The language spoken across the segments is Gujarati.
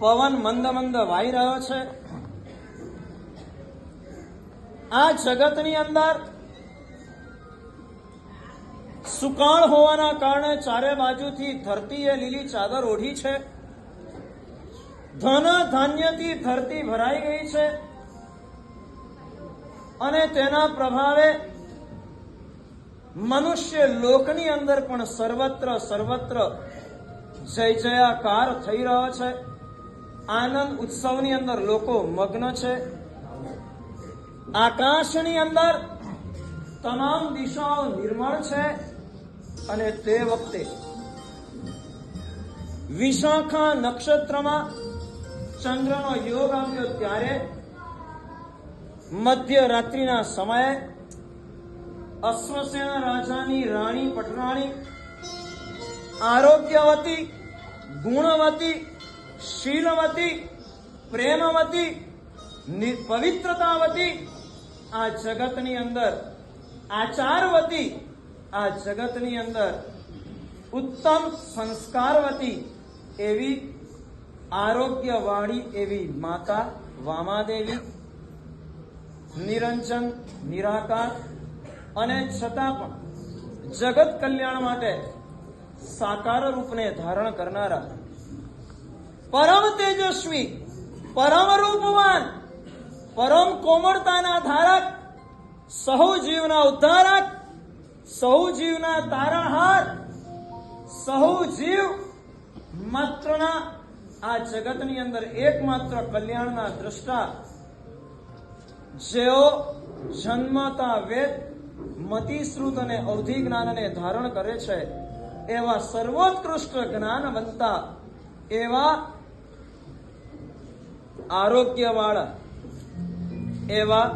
પવન મંદ મંદ વાઈ રહ્યો છે. આ જગતની અંદર સુકાળ હોવાના કારણે ચારે બાજુથી ધરતીએ લીલી ચાદર ઓઢી છે. ધન ધાન્યથી ધરતી ભરાઈ ગઈ છે અને તેના પ્રભાવે મનુષ્ય લોકની અંદર પણ સર્વત્ર જય જયાકાર થઈ રહ્યો છે. આનંદ ઉત્સવની અંદર લોકો મગ્ન છે. આકાશની અંદર તમામ દિશાઓ નિર્મળ છે અને તે વખતે વિશાખા નક્ષત્રમાં ચંદ્રનો યોગ આવ્યો ત્યારે મધ્યરાત્રિના સમયે અશ્વસેન રાજાની રાણી પટરાણી આરોગ્યવતી, ગુણવતી, શીલવતી, પ્રેમવતી, પવિત્રતાવતી, આ જગતની અંદર આચારવતી, આ જગતની અંદર ઉત્તમ સંસ્કારવતી એવી આરોગ્યવાળી એવી માતા વામાદેવી નિરંજન નિરાકાર અને છતાં પણ જગત કલ્યાણ માટે સાકાર રૂપને ધારણ કરનારા પરમ તેજસ્વી, પરમ રૂપવાન, પરમ કોમળતાના ધારક, સહુ જીવના ઉદ્ધારક, સહુ જીવના તારણહાર, સહુ જીવ માત્રના આ જગતની અંદર એકમાત્ર કલ્યાણના દ્રષ્ટા, જેઓ જન્મતા વેદ, મતિશ્રુત અને અવધિ જ્ઞાનને ધારણ કરે છે એવા સર્વોત્કૃષ્ટ જ્ઞાનવંતા, એવા આરોગ્યવાળા, એવા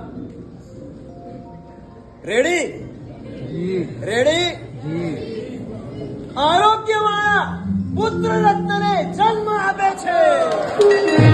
રેડી આરોગ્યવાળા પુત્ર રત્નને જન્મ આપે છે.